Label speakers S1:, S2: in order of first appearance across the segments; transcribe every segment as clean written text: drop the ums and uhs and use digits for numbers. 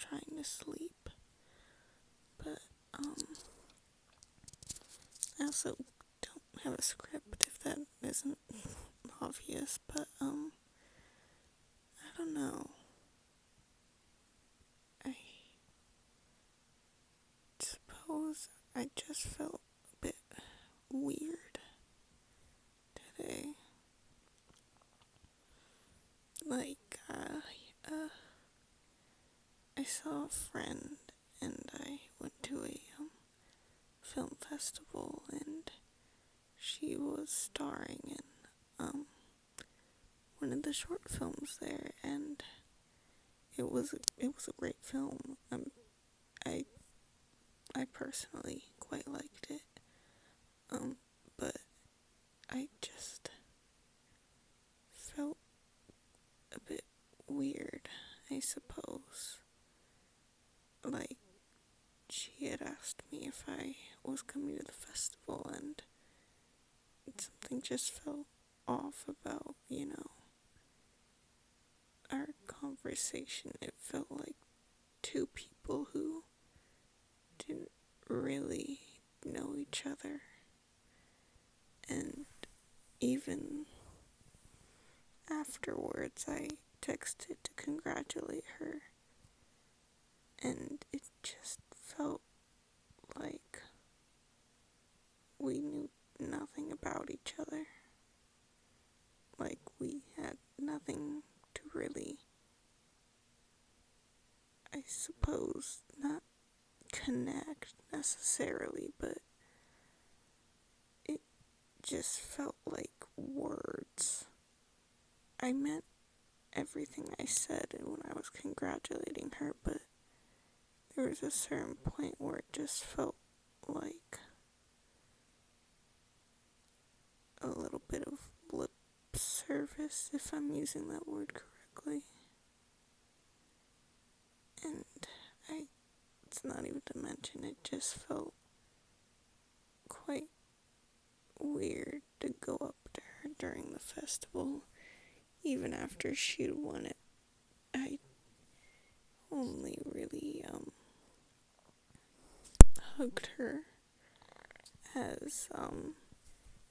S1: trying to sleep. But, I also don't have a script, if that isn't obvious, but, I don't know. I suppose I just felt a bit weird today. Like, I saw a friend and I went to a film festival and she was starring in one of the short films there, and it was a great film. I I personally quite liked it. But I just felt a bit weird, I suppose. Like, she had asked me if I was coming to the festival, and something just felt off about, our conversation. It felt like two people who didn't really know each other. And even afterwards, I texted to congratulate her, and it just felt like we knew nothing about each other. Like we had nothing to really, I suppose, not connect necessarily, but it just felt like words. I meant everything I said when I was congratulating her, but there was a certain point where it just felt like a little bit of lip service, if I'm using that word correctly. And it's not even to mention, it just felt quite weird to go up to her during the festival, even after she'd won it. I only really hugged her as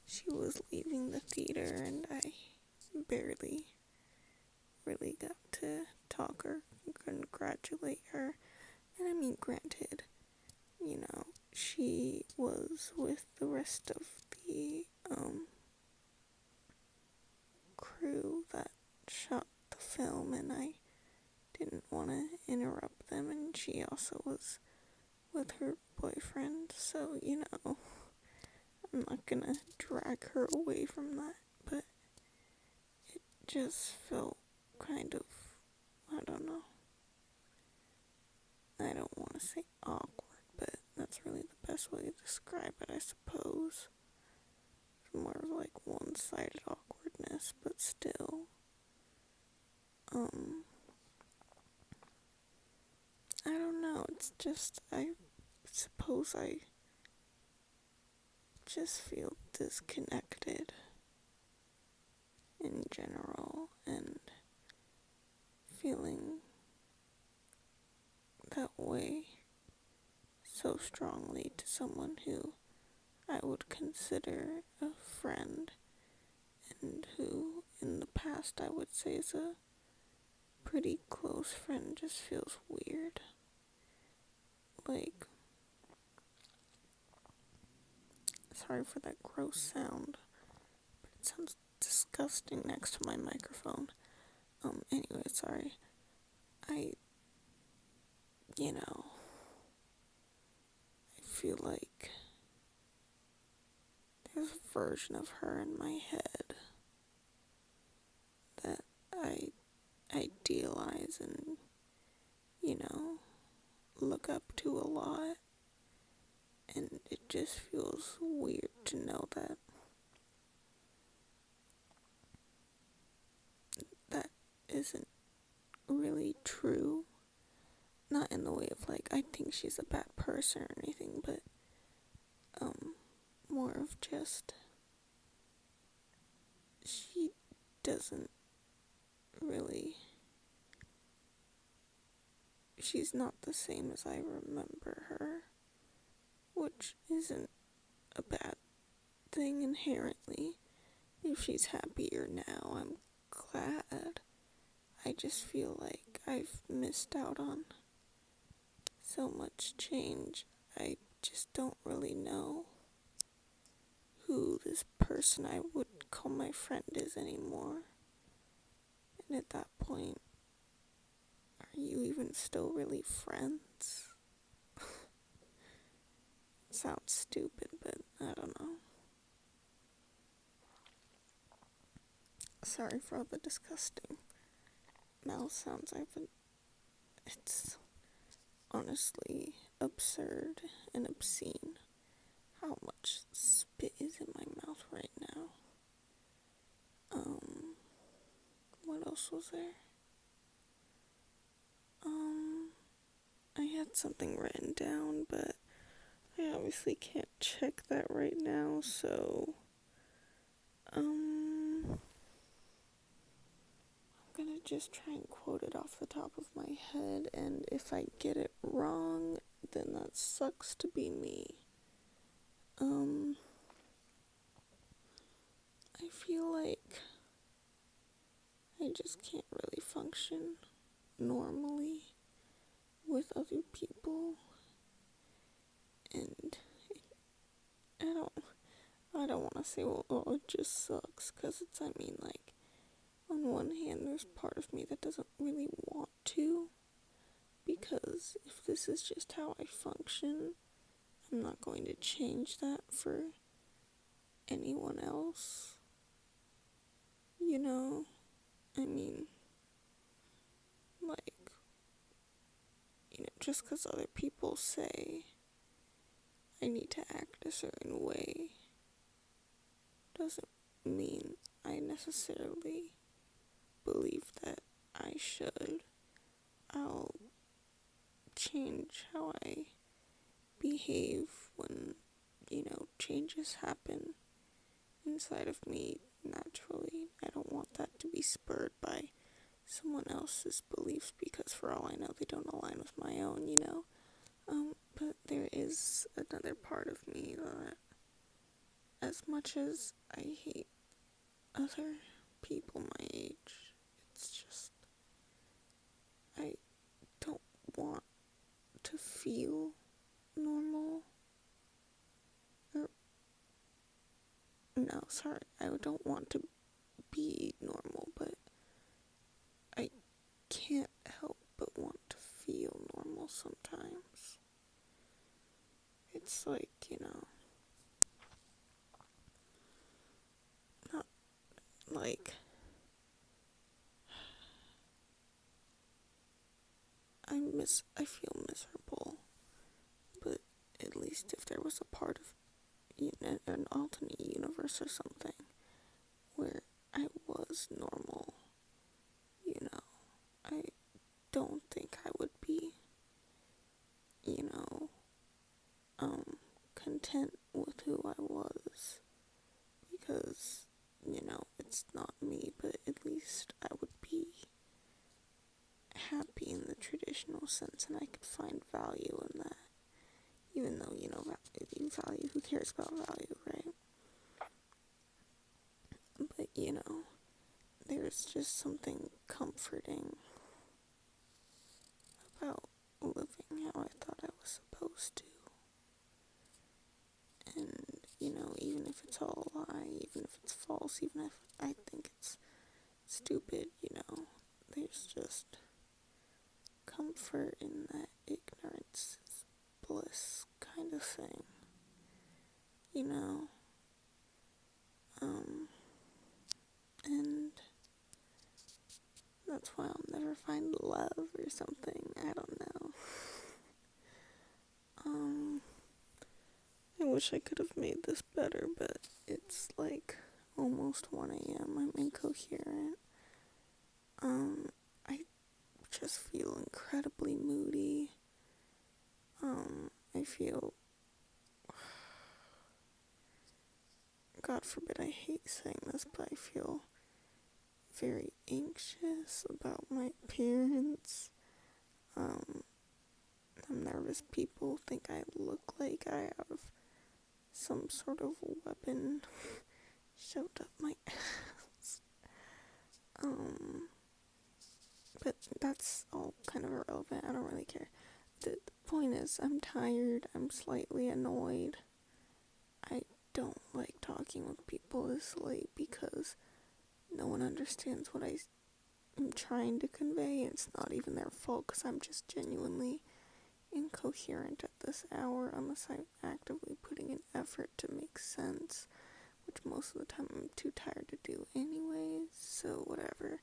S1: she was leaving the theater, and I barely really got to talk or congratulate her. And I mean, granted, she was with the rest of the crew that shot the film, and I didn't want to interrupt them, and she also was with her boyfriend, so, I'm not gonna drag her away from that, but it just felt kind of, I don't know, I don't want to say awkward, but that's really the best way to describe it, I suppose. It's more of like one-sided awkwardness, but still, I don't know, it's just, I suppose I just feel disconnected in general, and feeling that way so strongly to someone who I would consider a friend, and who in the past I would say is a pretty close friend, just feels weird. Like, sorry for that gross sound, but it sounds disgusting next to my microphone. Anyway, sorry. I feel like there's a version of her in my head that I idealize and, look up to a lot. And it just feels weird to know that that isn't really true. Not in the way of like, I think she's a bad person or anything, but more of just, she doesn't really she's not the same as I remember her, which isn't a bad thing inherently. If she's happier now, I'm glad. I just feel like I've missed out on so much change. I just don't really know who this person I would call my friend is anymore. And at that point, are you even still really friends? Sounds stupid, but I don't know. Sorry for all the disgusting mouth sounds it's honestly absurd and obscene how much spit is in my mouth right now. What else was there? I had something written down, but I obviously can't check that right now, so, I'm gonna just try and quote it off the top of my head, and if I get it wrong, then that sucks to be me. I feel like I just can't really function normally with other people, and I don't want to say, well, oh, it just sucks, because I mean, like, on one hand, there's part of me that doesn't really want to, because if this is just how I function, I'm not going to change that for anyone else, you know? I mean, like, just because other people say I need to act a certain way doesn't mean I necessarily believe that I should. I'll change how I behave when, changes happen inside of me naturally. I don't want that to be spurred by someone else's beliefs, because for all I know, they don't align with my own, but there is another part of me that, as much as I hate other people my age, it's just, I don't want to feel normal. No, sorry, I don't want to be normal, but I can't help but want to feel normal sometimes. It's like, not like, I feel miserable, but at least if there was a part of, an alternate universe or something where I was normal, I don't think I would be, content with who I was, because, it's not me, but at least I would be happy in the traditional sense, and I could find value in that, even though, value, who cares about value, right? But, there's just something comforting about living how I thought I was supposed to. And, even if it's all a lie, even if it's false, even if I think it's stupid, there's just comfort in that ignorance is bliss kind of thing, and that's why I'll never find love or something, I don't know. I wish I could have made this better, but it's like almost 1 a.m. I'm incoherent. I just feel incredibly moody. I feel, God forbid I hate saying this, but I feel very anxious about my appearance. nervous people think I look like I have some sort of weapon shoved up my ass. But that's all kind of irrelevant. I don't really care. The point is, I'm tired. I'm slightly annoyed. I don't like talking with people this late because no one understands what I'm trying to convey. It's not even their fault because I'm just genuinely incoherent at this hour unless I'm actively putting an effort to make sense, which most of the time I'm too tired to do anyways, so whatever.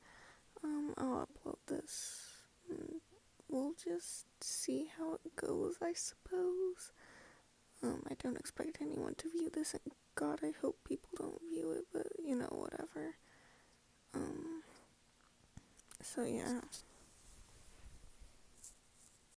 S1: I'll upload this and we'll just see how it goes, I suppose. I don't expect anyone to view this, and God, I hope people don't view it, but whatever. So yeah.